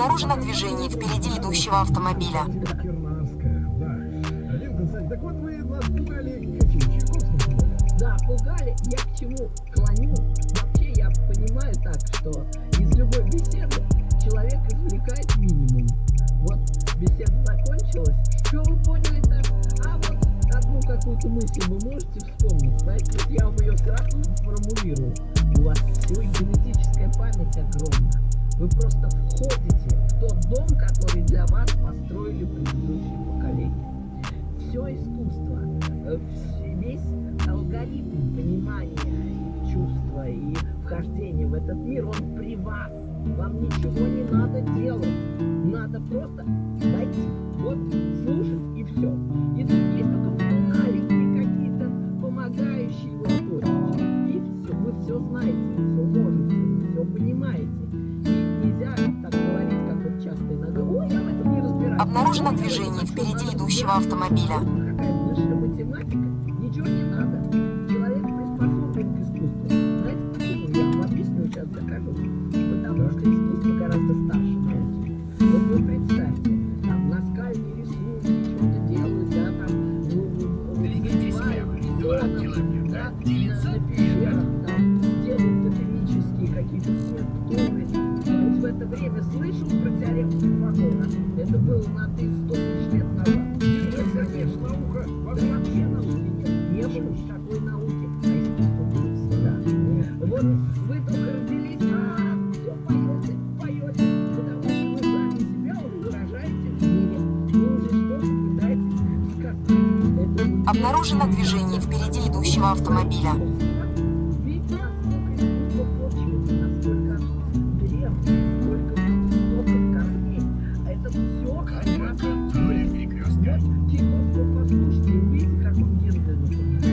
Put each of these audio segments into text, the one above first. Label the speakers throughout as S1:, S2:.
S1: Обнаружено движение впереди идущего автомобиля.
S2: Да, пугали. Я к чему клоню? Вообще я понимаю так, что из любой беседы человек извлекает минимум. Вот беседа закончилась. Что вы поняли-то? А вот одну какую-то мысль вы можете вспомнить? Поэтому я вам ее сразу сформулирую. У вас всего генетическая память огромна. Вы просто входите в тот дом, который для вас построили предыдущие поколения. Все искусство, весь алгоритм понимания, чувства и вхождения в этот мир, он при вас. Вам ничего не надо делать. Надо просто войти, вот, слушать и все. И тут есть только маленькие какие-то помогающие вот точки. И все, вы все знаете, все можете, все понимаете. И нельзя так говорить, как вот часто иногда. Ой, я в этом не разбираюсь.
S1: Обнаружено движение впереди идущего автомобиля.
S2: Какая высшая математика, ничего не надо. Человек приспособлен к искусству. Знаете почему? Я вам объясню, сейчас докажу. Потому что искусство гораздо старше науки. Вот вы представьте, там наскальные рисунки что-то делают, да, там вызывают рисунок, да, на пещерах, там делают тотемические какие-то скульптуры. Вот в это время слышу про теорему Семакова. Это было на 100 тысяч лет назад. Конечно, наука. Да вообще науки нет. Не было никакой науки. А искусство было всегда. Вот вы только родились, все поете. Потому что вы сами себя уже выражаете в мире. Вы уже что-то пытаетесь сказать.
S1: Обнаружено движение впереди идущего автомобиля.
S2: Видите, насколько искусство почвенно, насколько древно, сколько глубоких корней. А это все как раз вот Чайковского послушайте, увидите, как он медленно поднимает.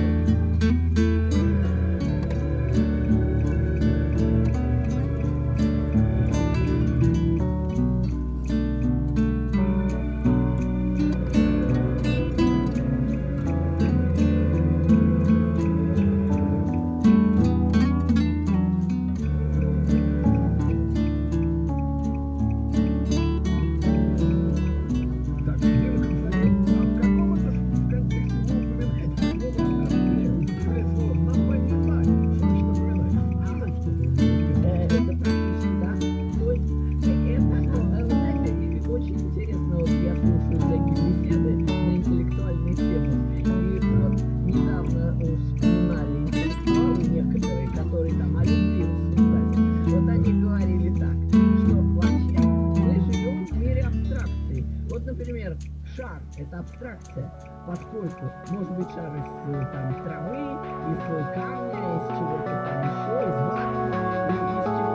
S2: Это абстракция, поскольку может быть шар из там, травы, из камня, из чего-то там еще, из ваты, из чего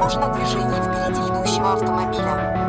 S1: Осторожно, движение впереди идущего автомобиля.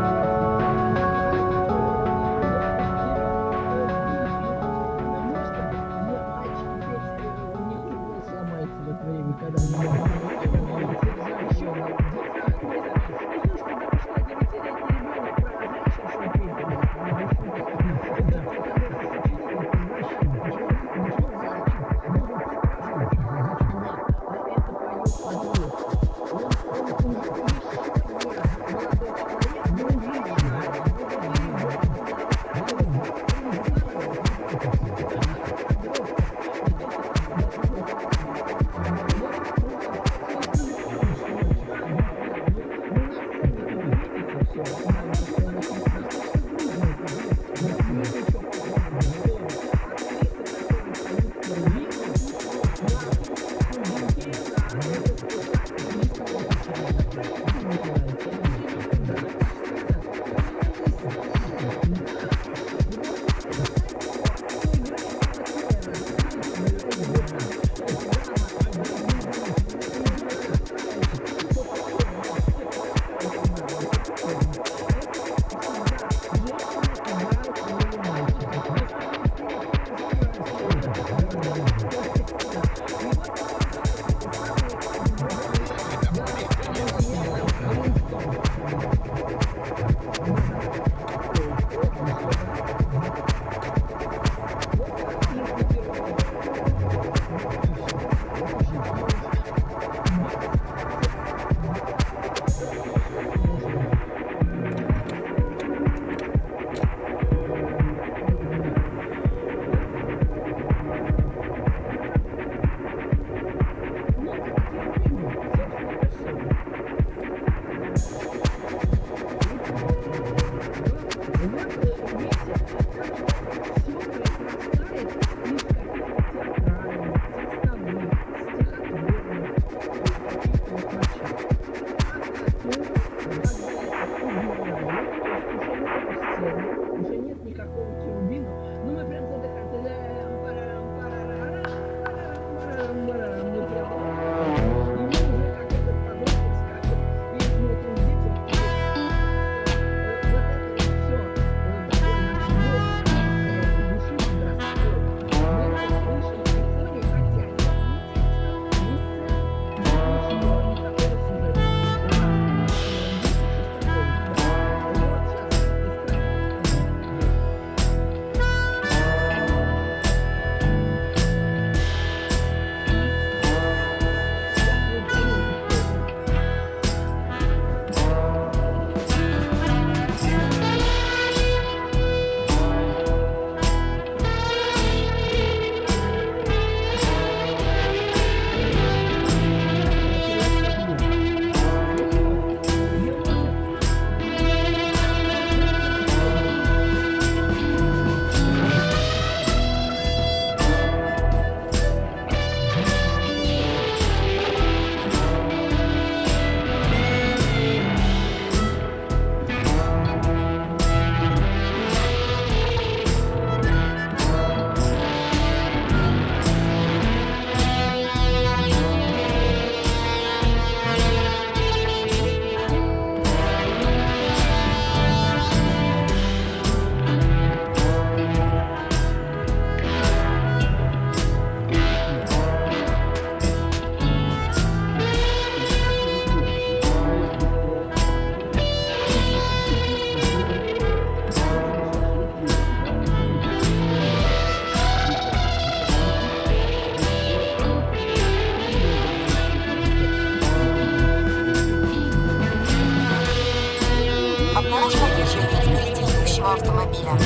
S1: автомобиля.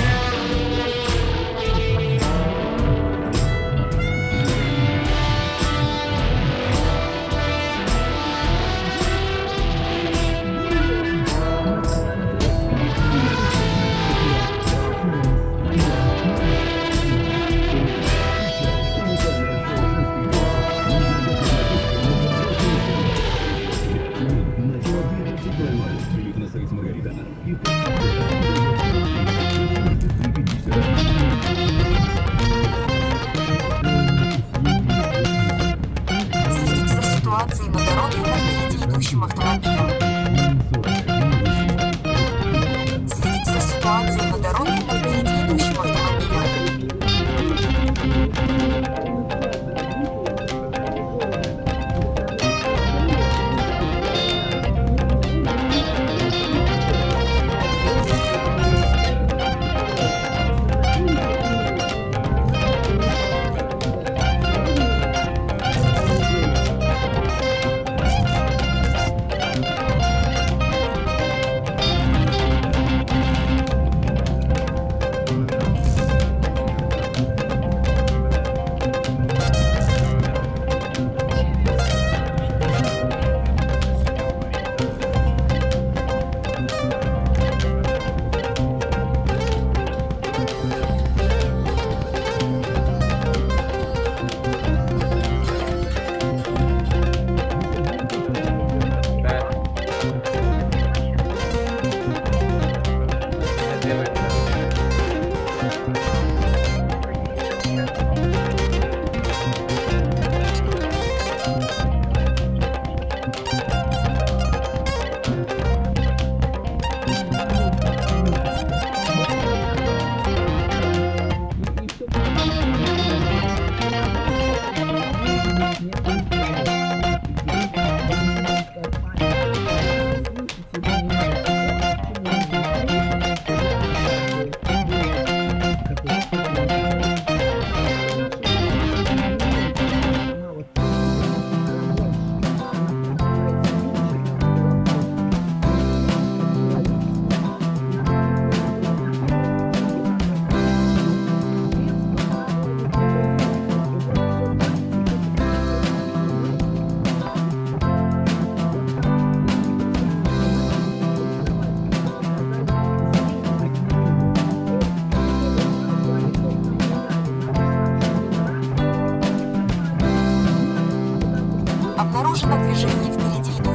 S1: Следите за ситуацией на дороге впереди идущим автомобилем.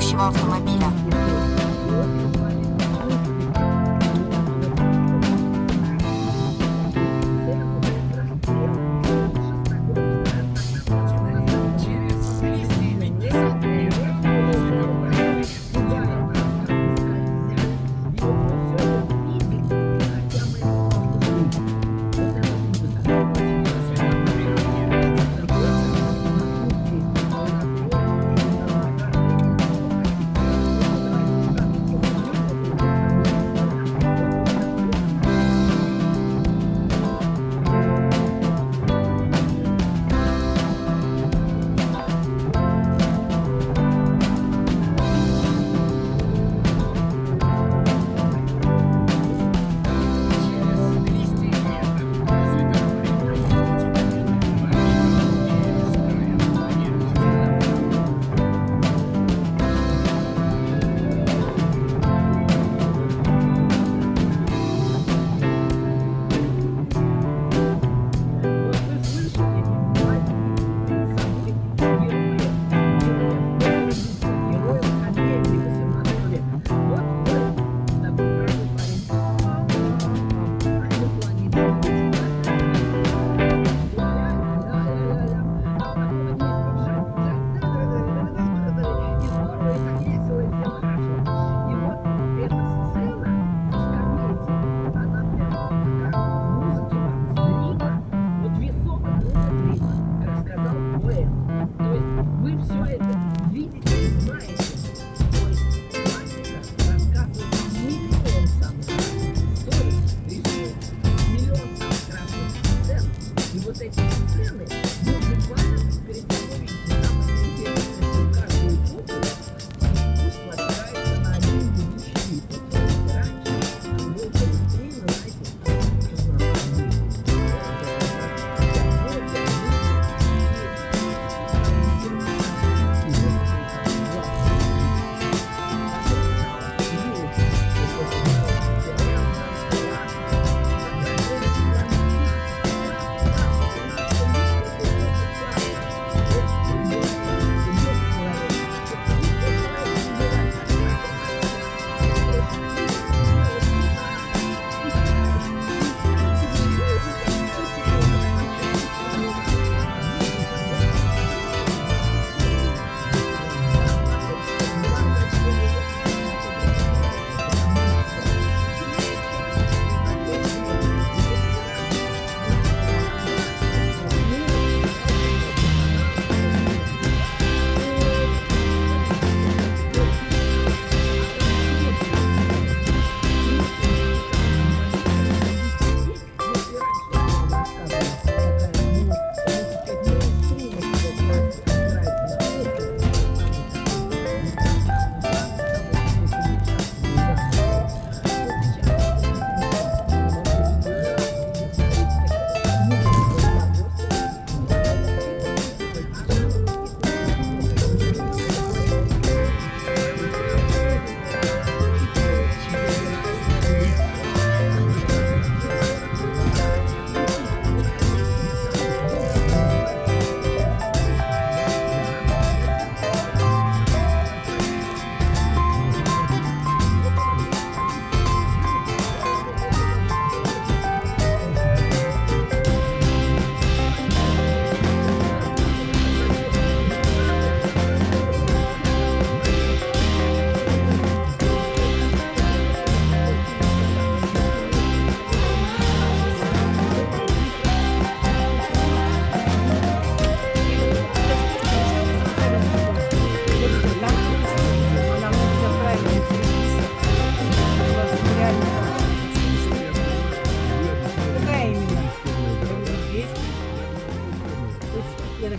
S1: идущего автомобиля.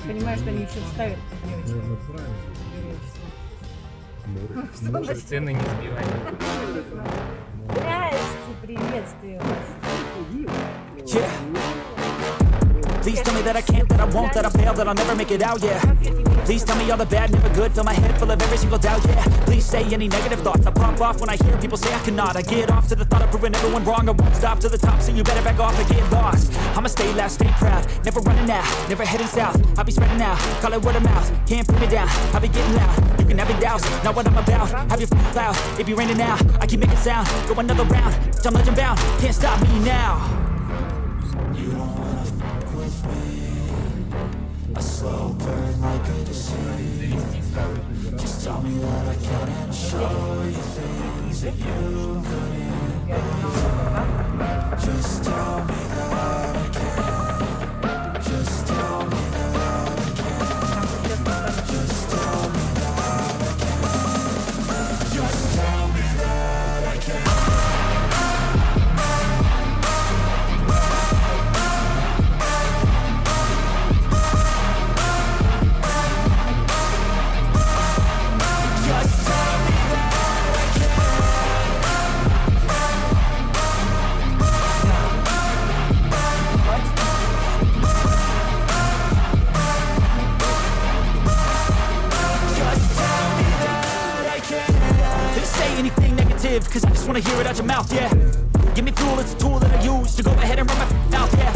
S3: понимаю, что они еще вставят.
S4: Может, цены не сбивать.
S3: Здрасте, приветствую вас.
S5: Please tell me that I can't, that I won't, that I fail, that I'll never make it out, yeah.
S3: Как я тебе
S5: Please tell me all the bad, never good. Fill my head full of every single doubt, yeah. Please say any negative thoughts. I pop off when I hear people say I cannot. I get off to the thought of proving everyone wrong. I won't stop to the top, so you better back off and get lost. I'ma stay loud, stay proud, never running out, never heading south. I'll be spreading out, call it word of mouth. Can't put me down, I'll be getting loud. You can have it doubts, not what I'm about. Have your cloud, it be raining now. I keep making sound, go another round. I'm legend bound, can't stop me now. You don't wanna fuck with me. A slow burn like a disease. Just tell me what I can and I'll show you things that you couldn't. Just tell me that I can. Just tell me that I can. Just tell me that I can. Just tell me that I can. Cause I just wanna hear it out your mouth, yeah. Give me fuel, it's a tool that I use to go ahead and run my mouth, yeah.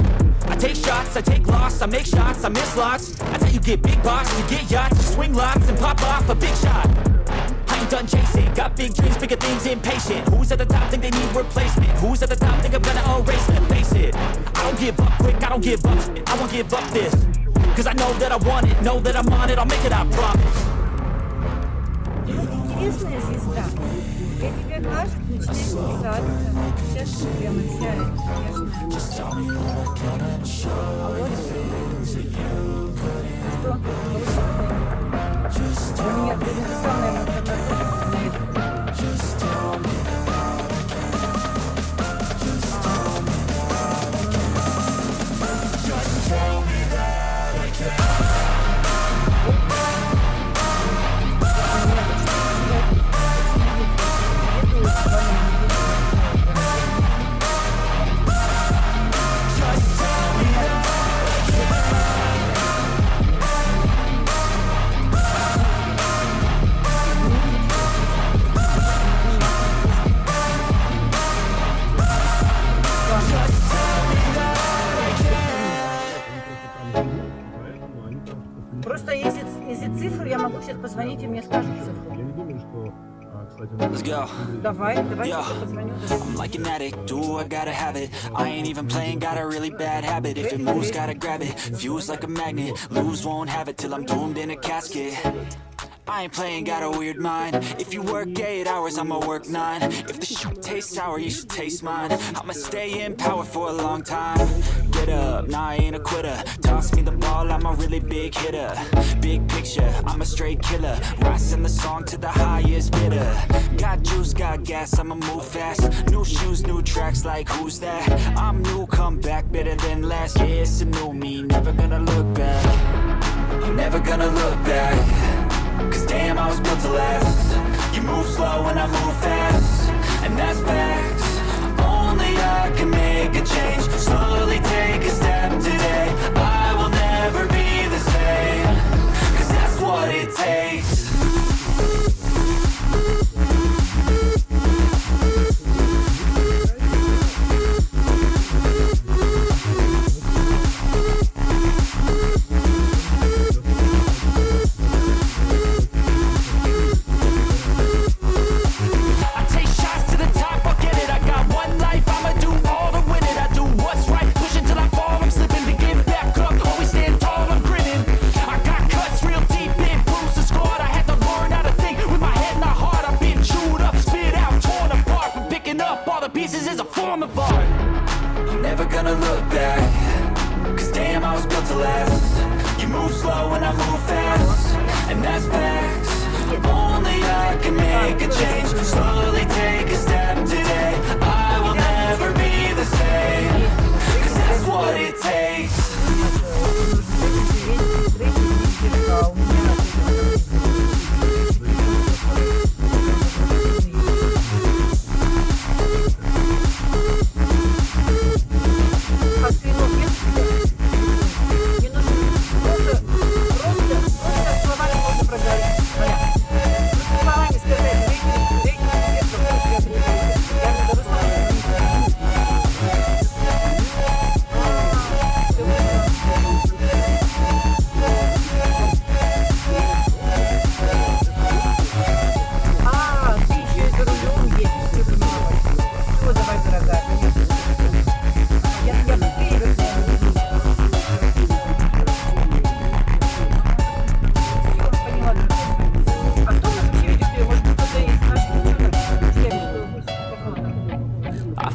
S5: I take shots, I take loss, I make shots, I miss lots. That's how you get big box, you get yachts, you swing lots and pop off a big shot. I ain't done chasing, got big dreams, bigger things, impatient. Who's at the top think they need replacement? Who's at the top think I'm gonna erase them? Face it, I don't give up quick, I don't give up, I won't give up this. Cause I know that I want it, know that I'm on it, I'll make it, I promise.
S3: Интересная звезда. Я тебе глажу, начинаю писаться. Сейчас прямо сядет, конечно. А вот что? У меня ты написал, наверное, на это. Просто если цифру, я могу сейчас позвонить и мне скажут цифру.
S6: Я не думаю, что, кстати,
S5: Let's go.
S3: Давай,
S5: Yeah.
S3: я позвоню.
S5: I'm like an addict, do I gotta have it. I ain't even playing, got a really bad habit. If it moves, gotta grab it. Fuse like a magnet, lose, won't have it till I'm doomed in a casket. I ain't playing, got a weird mind. If you work 8 hours, I'ma work 9. If the shit tastes sour, you should taste mine. I'ma stay in power for a long time. Get up, nah, I ain't a quitter. Toss me the ball, I'm a really big hitter. Big picture, I'm a straight killer. Rising the song to the highest bidder. Got juice, got gas, I'ma move fast. New shoes, new tracks, like who's that? I'm new, come back, better than last. Yeah, it's a new me, never gonna look back. I'm never gonna look back. Cause damn, I was built to last. You move slow and I move fast, and that's facts. Only I can make a change. Slowly take a step today. I will never be the same. Cause that's what it takes.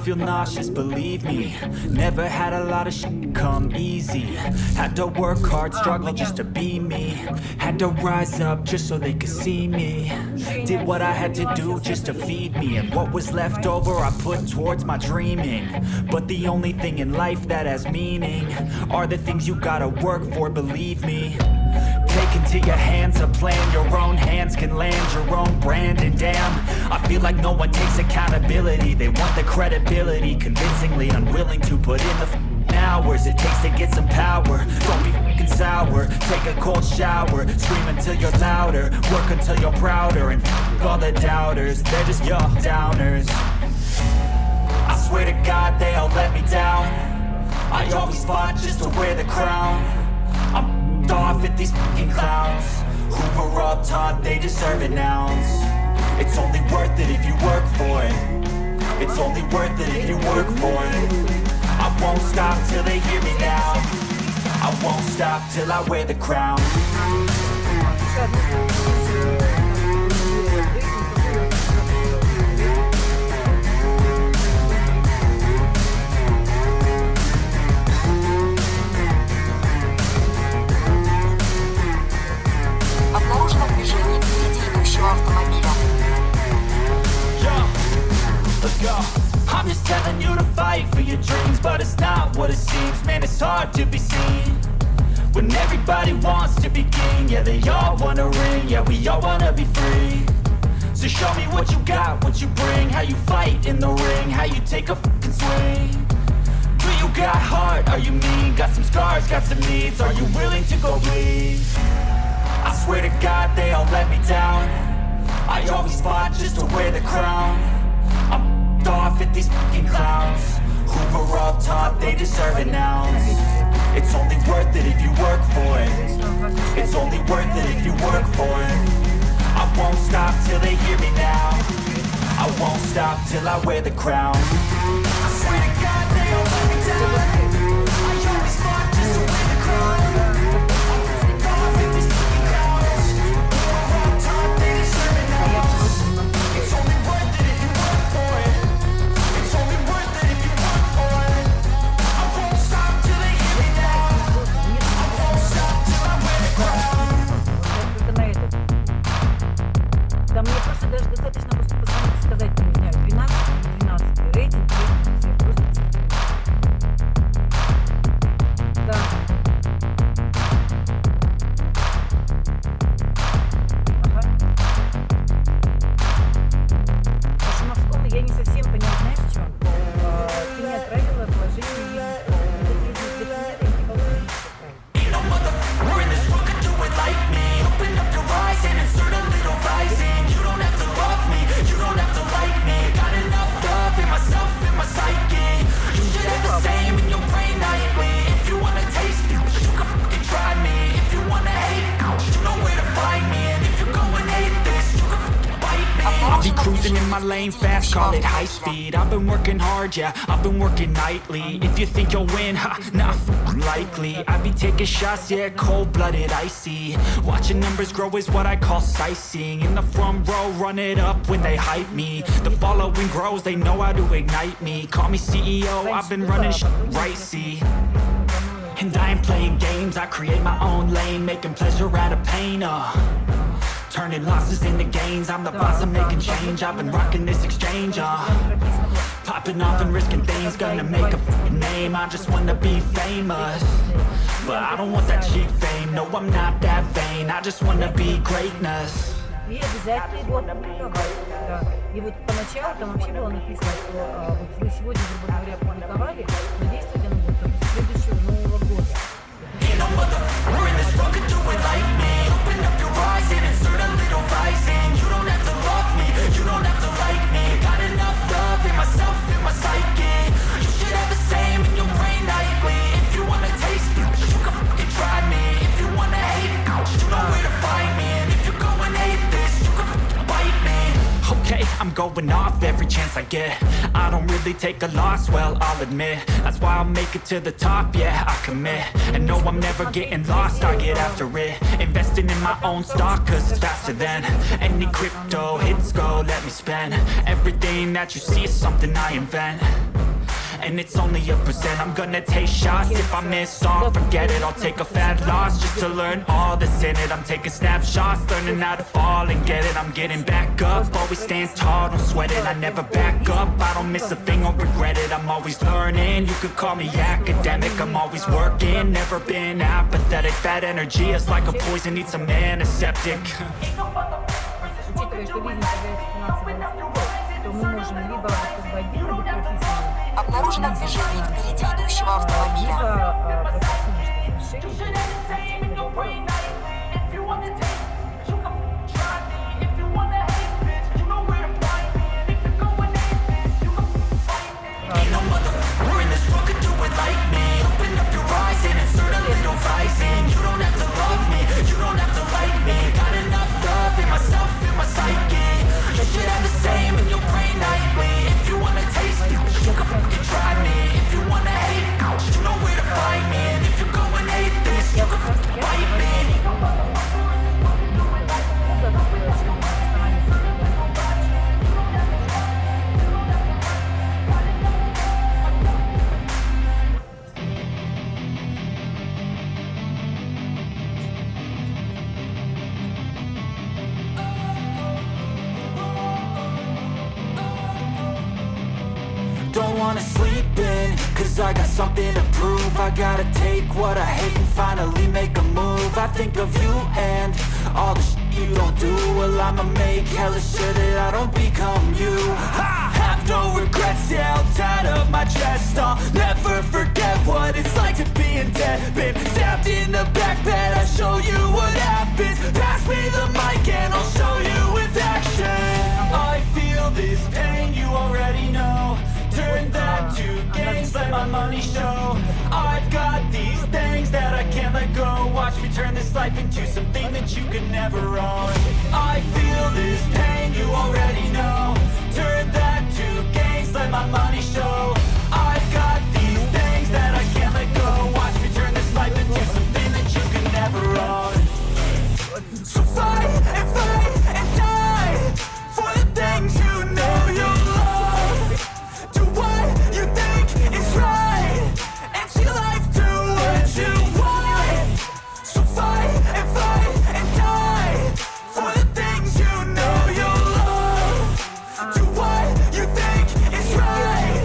S5: feel nauseous, believe me. Never had a lot of shit come easy. Had to work hard, struggle just to be me. Had to rise up just so they could see me. Did what I had to do just to feed me. And what was left over I put towards my dreaming. But the only thing in life that has meaning are the things you gotta work for, believe me. Take into your hands a plan. Your own hands can land your own brand. And damn, I feel like no one takes accountability. They want the credibility, convincingly unwilling to put in the hours it takes to get some power. Don't be fucking sour. Take a cold shower. Scream until you're louder. Work until you're prouder. And all the doubters, they're just your downers. I swear to God they all let me down. I always fought just to wear the crown. I'm off at these fucking clowns who were all taught they deserve an ounce. It's only worth it if you work for it. It's only worth it if you work for it. I won't stop till they hear me now. I won't stop till I wear the crown.
S1: Обнаружено движение впереди идущего автомобиля.
S5: Let's go. I'm just telling you to fight for your dreams, but it's not what it seems. Man, it's hard to be seen when everybody wants to be king. Yeah, they all wanna ring. Yeah, we all wanna be free. So show me what you got, what you bring. How you fight in the ring, how you take a fucking swing. Do you got heart? Are you mean? Got some scars, got some needs. Are you willing to go bleed? I swear to God they all let me down. I always fought just to wear the crown. I'm off at these fucking clowns who were all taught they deserve an ounce. It's only worth it if you work for it. It's only worth it if you work for it. I won't stop till they hear me now. I won't stop till I wear the crown. I swear to God they all let me down. I always fought just to wear the crown. I'm off at these fucking clowns who were all taught they deserve an ounce. It's only worth it if you work for it.
S3: Да мне просто даже достаточно просто позвонить и сказать, не знаю, 12 или 12 рейтинг, все просто цифры. Да. Ага. По Шумовскому я не совсем поняла, знаешь, в чем? Ты не отправила положение Ленинского. Это требует документа, и никого не
S5: I'll be cruising in my lane fast, call it high speed. I've been working hard, yeah, I've been working nightly. If you think you'll win, ha, not likely. I be taking shots, yeah, cold-blooded, icy. Watching numbers grow is what I call sightseeing. In the front row, run it up when they hype me. The following grows, they know how to ignite me. Call me CEO, I've been running shit right, see. And I ain't playing games, I create my own lane, making pleasure out of pain, turning losses into gains. I'm the boss, I'm making change. I've been rocking this exchange, popping off and risking things. Gonna make a name, I just wanna be famous. But I don't want that cheap fame, no, I'm not that vain. I just wanna be greatness.
S3: И обязательно его опубликовать. Да. И вот поначалу там вообще было написано, что вот вы сегодня, грубо говоря, опубликовали, но действовать оно будет только с следующего Нового года.
S5: Okay, I'm going off every chance I get. I don't really take a loss, well, I'll admit. That's why I'll make it to the top, yeah, I commit. And no, I'm never getting lost, I get after it. Investing in my own stock, cause it's faster than any crypto hits go, let me spend. Everything that you see is something I invent. And it's only a percent. I'm gonna take shots. If I miss all, forget it. I'll take a fat loss just to learn all that's in it. I'm taking snapshots, learning how to fall and get it. I'm getting back up, always stand tall, don't sweat it. I never back up, I don't miss a thing or regret it. I'm always learning, you could call me academic. I'm always working, never been apathetic. That energy is like a poison, needs some antiseptic.
S3: Учитывая, что бизнес является финансовой услугой, то мы можем либо освободить, либо прописывать.
S1: Обнаружено движение впереди идущего автомобиля.
S3: Либо прописывать
S5: Don't wanna sleep in, cause I got something to prove. I gotta take what I hate and finally make a move. I think of you and all the shit you don't do. Well, I'ma make hella sure that I don't become you. I have no regrets, yeah, I'll tie up my chest. I'll never forget what it's like to be in debt. Been stabbed in the back bed, I'll show you what happens. Pass me the mic and I'll show you with action. I feel this pain, you already know. Turn that to gains, let my money show. I've got these things that I can't let go. Watch me turn this life into something that you could never own. I feel this pain, you already know. Turn that to gains, let my money show. I've got these things that I can't let go. Watch me turn this life into something that you could never own. So fight and die for the things you know you love. Do what you think is right, and see life do what you want. So fight and die for the things you know you love. Do what you think is right,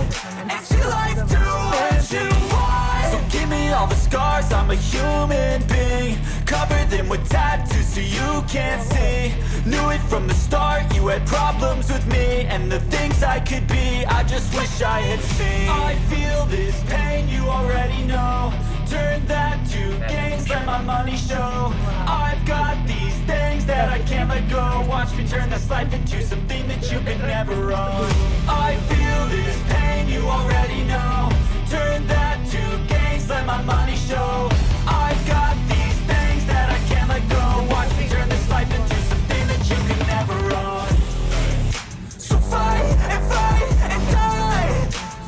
S5: and see life do what you want. So give me all the scars, I'm a human being. Cover them with tattoos so you can't see. Knew it from the start, you had problems with me and the things I could be, I just wish I had seen. I feel this pain, you already know. Turn that to gains, let my money show. I've got these things that I can't let go. Watch me turn this life into something that you could never own. I feel this pain, you already know. Turn that to gains, let my money show. I've got these things that I can't let go. Watch me turn this life into something that you could never own. So fight and die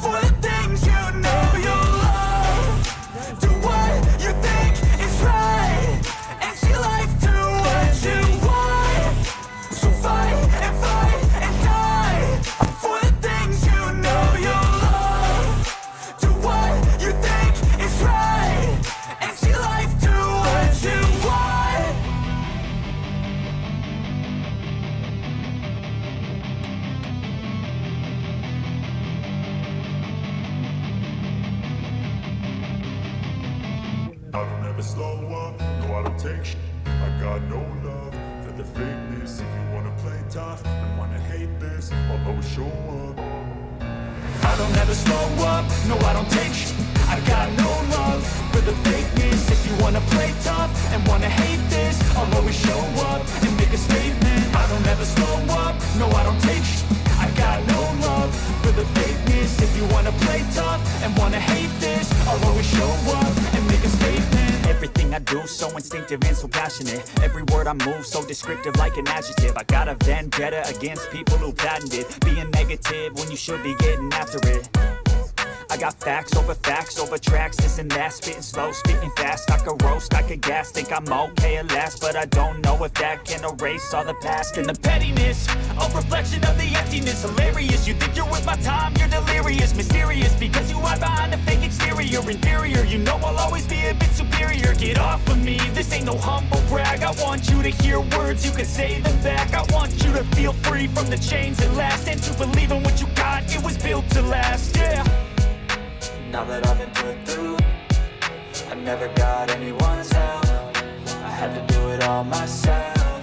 S5: for the things you know you love. Do what you think is right, and see life do what you want. So fight and die for the things you know you love. Do what you think is right, and see life do what you want.
S7: I don't ever slow up, no I don't take shit. I got no love for the fakeness. If you wanna play tough and wanna hate this, I'll always show up.
S5: I don't ever slow up, no I don't take shit. I got no love for the fakeness. If you wanna play tough and wanna hate this, I'll always show up and make a statement. I don't ever slow up, no I don't take shit. I got no love for the fakeness. If you wanna play tough and wanna hate this, I'll always show up and make a statement. Everything I do, so instinctive and so passionate. Every word I move, so descriptive like an adjective. I got a vendetta against people who patented being negative when you should be getting after it. I got facts over tracks, this and that, spitting slow, spitting fast. I could roast, I could gas, think I'm okay at last, but I don't know if that can erase all the past. And the pettiness, a reflection of the emptiness. Hilarious, you think you're worth my time, you're delirious. Mysterious, because you hide behind a fake exterior. Inferior, you know I'll always be a bit superior. Get off of me, this ain't no humble brag. I want you to hear words, you can say them back. I want you to feel free from the chains that last, and to believe in what you got, it was built to last, yeah. Now that I've been put through, I never got anyone's help. I had to do it all myself.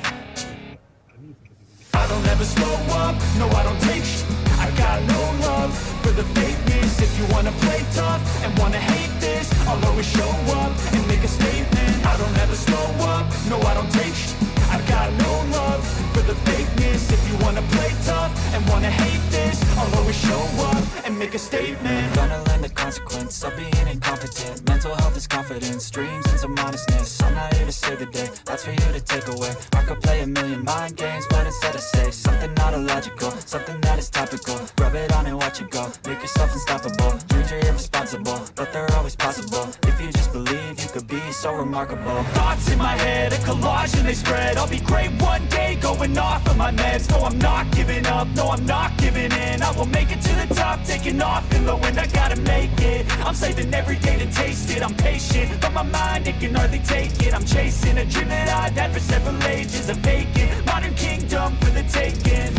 S5: I don't ever slow up, no I don't take sh**. I got no love for the fakeness. If you wanna play tough and wanna hate this, I'll always show up and make a statement. I don't ever slow up, no I don't take sh**. I got no love for the fakeness. If you wanna play tough and wanna hate this, I'll always show up and make a statement. Gonna learn the consequence of being incompetent. Mental health is confidence, dreams and some honestness. I'm not here to save the day, that's for you to take away. I could play a million mind games, but instead I say something not illogical, something that is topical. Rub it on and watch it go, make yourself unstoppable. Dreams are irresponsible, but they're always possible. If you just believe, you could be so remarkable. Thoughts in my head, a collage and they spread. I'll be great one day, going off of my meds. No, I'm not giving up, no, I'm not giving in. I will make it to the top, taking off in the wind. I gotta make it, I'm saving every day to taste it. I'm patient, but my mind, it can hardly take it. I'm chasing a dream that I've had for several ages. A vacant, modern kingdom for the taking.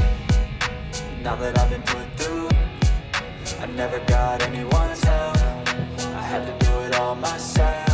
S5: Now that I've been put through, I never got anyone's help. I had to do it all myself.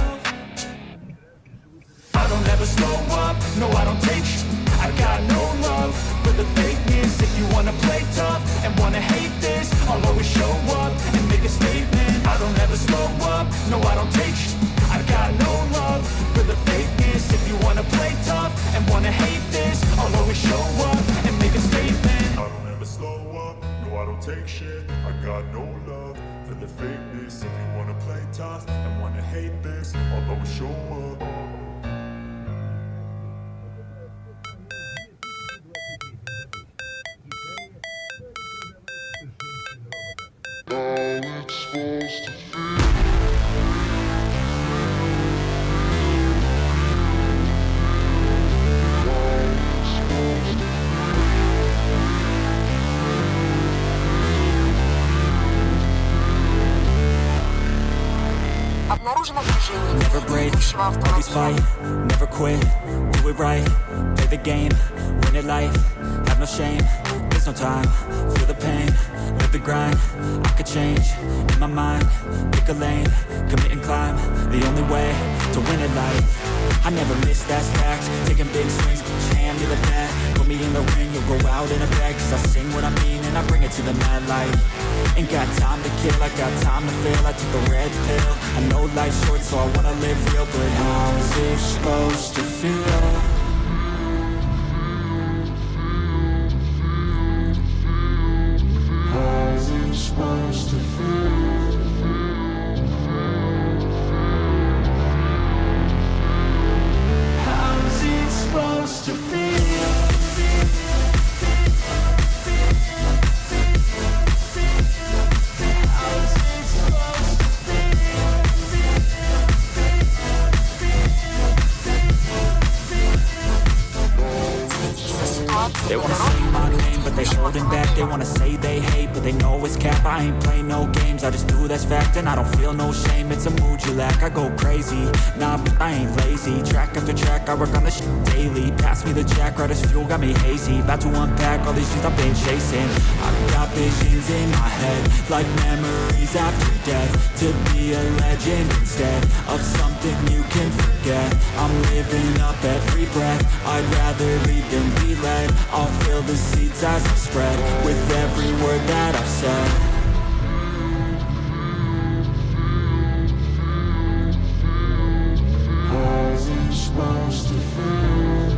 S5: I don't ever slow up, no I don't take sh**. I got no love for the fakeness. If you wanna play tough and wanna hate this, I'll always show up and make a statement. I don't ever slow up, no I don't take sh**. I got no love for the fakeness. If you wanna play tough and wanna hate this, I'll always show up and make a statement.
S7: I don't ever slow up, no I don't take shit. I got no love for the fakeness. If you wanna play tough and wanna hate this, I'll always show up.
S1: Обнаружено движение
S5: Never break,
S1: идущего
S5: always fight,
S1: автомобиля.
S5: never quit, do it right, play the game, win it life, have no shame, there's no time, feel the pain, live the grind, I could change, in my mind, pick a lane, commit and climb, the only way to win it life. I never miss, that's fact, taking big swings, put your hand to the bat, put me in the ring, you'll go out in a bag, cause I sing what I mean and I bring it to the mad light. Ain't got time to kill, I got time to feel, I took a red pill, I know life's short so I wanna live real, but how's it supposed to feel? How's it supposed to feel? How's it supposed to feel? They wanna say my name, but they holding back. They wanna say they hate, but they know it's cap. I ain't play no games, I just do that's fact. And I don't feel no shame, it's a mood you lack. I go crazy, nah, but I ain't lazy. Track after track, I work on this shit daily. Pass me the jack, right as fuel, got me hazy. About to unpack all these things I've been chasing. I've got visions in my head, like memories after death. To be a legend instead of something you can forget. I'm living up every breath, I'd rather lead than be led. I'll fill the seeds as I spread with every word that I've said. How's it supposed to feel?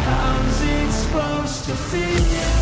S5: How's it supposed to feel?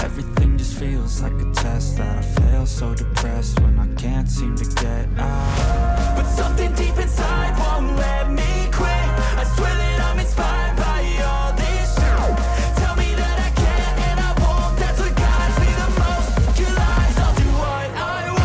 S5: Everything just feels like a test that I fail, so depressed when I can't seem to get out. But something deep inside won't let me quit. I swear that I'm inspired by all this shit. Tell me that I can and I won't. That's what guides me the most. Your lies, I'll do what I want.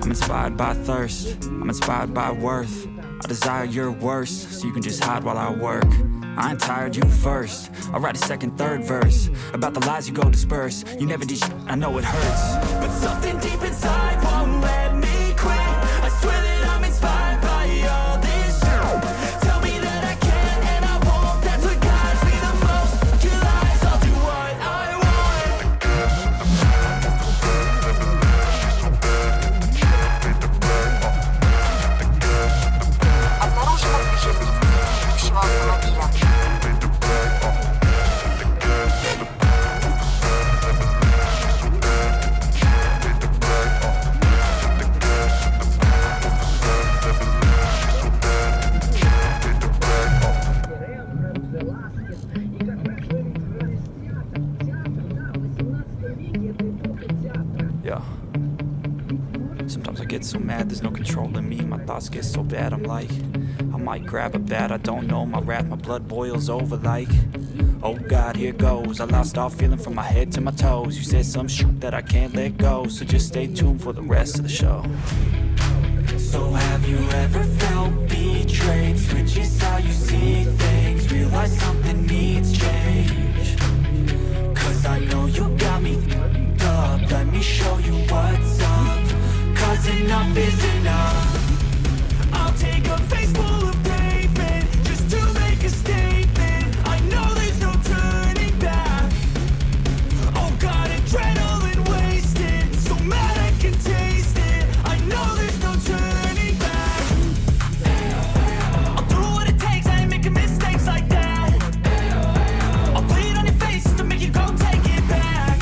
S5: I'm inspired by thirst, I'm inspired by worth. I desire your worst, so you can just hide while I work. I ain't tired, you first. I'll write a second, third verse about the lies you go disperse. You never did shit, I know it hurts. But something deep inside won't let me quit. I swear that I'm inspired by all this shit. Tell me that I can and I won't. That's what guides me the most. Your lies, I'll do what I want.
S1: Обнаружено движение впереди идущего автомобиля.
S5: Yeah. Sometimes I get so mad, there's no control in me. My thoughts get so bad, I'm like, I might grab a bat, I don't know. My wrath, my blood boils over like, oh God, here goes. I lost all feeling from my head to my toes. You said some shit that I can't let go, so just stay tuned for the rest of the show. So have you ever felt betrayed? Switches how you see things, realize something needs change. Cause I know you got me f***ed up. Let me show you what's up. Cause enough is enough. I'll take a face full of pavement just to make a statement. I know there's no turning back. Oh God, adrenaline wasted, so mad I can taste it. I know there's no turning back. I'll do what it takes, I ain't making mistakes like that. I'll bleed on your face to make you go take it back.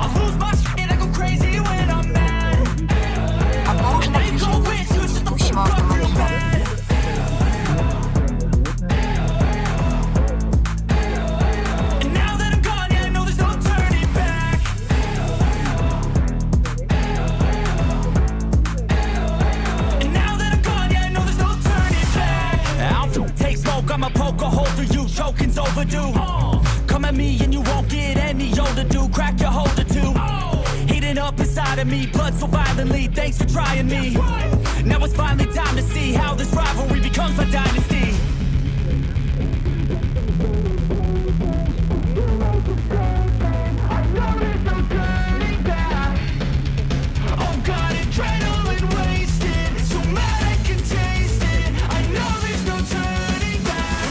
S5: I'll lose my shit, I go crazy when I'm mad.
S1: Обнаружено
S5: Ain't
S1: движение
S5: go wish you
S1: впереди
S5: shut the
S1: идущего
S5: fuck up real
S1: автомобиля.
S5: bad. And now that I'm gone, yeah, I know there's no turning back. And now that I'm gone, yeah, I know there's no turning back. I don't take smoke, I'ma poke a hole through you, choking's overdue. Come at me and you won't get any older, dude. Crack your holder too. Heating up inside of me, blood so violently. Thanks for trying me. Now it's finally time to see how this rivalry becomes a dynasty. Oh God, adrenaline wasted, so mad I can taste it. I know there's no turning back.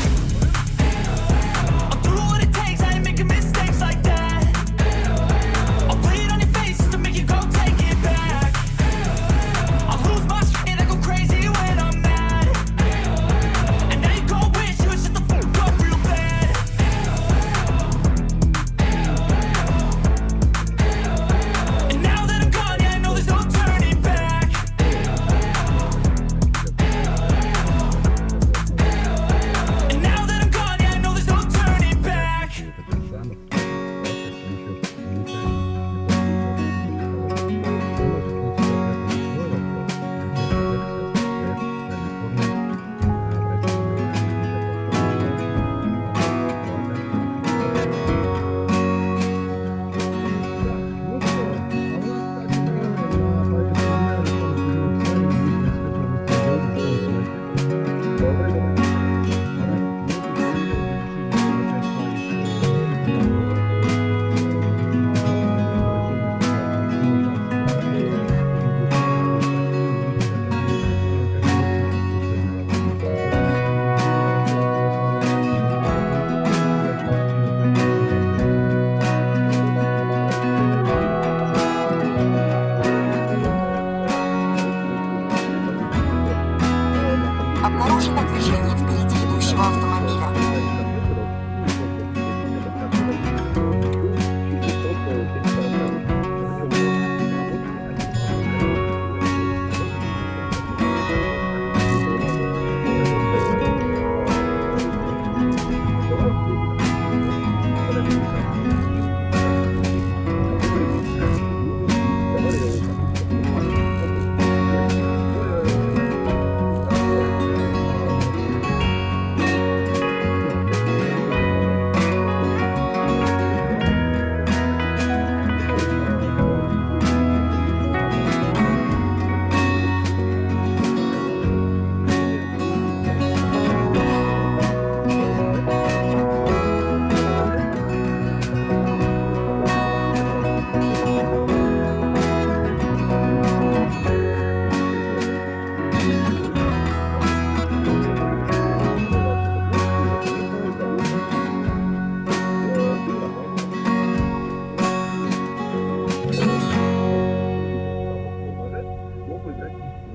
S5: I'll do what it takes, I ain't making mistakes like that. I'll bleed on your face to make you go take it back. I'll lose my shit, I go crazy when I'm mad. And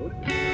S2: работы.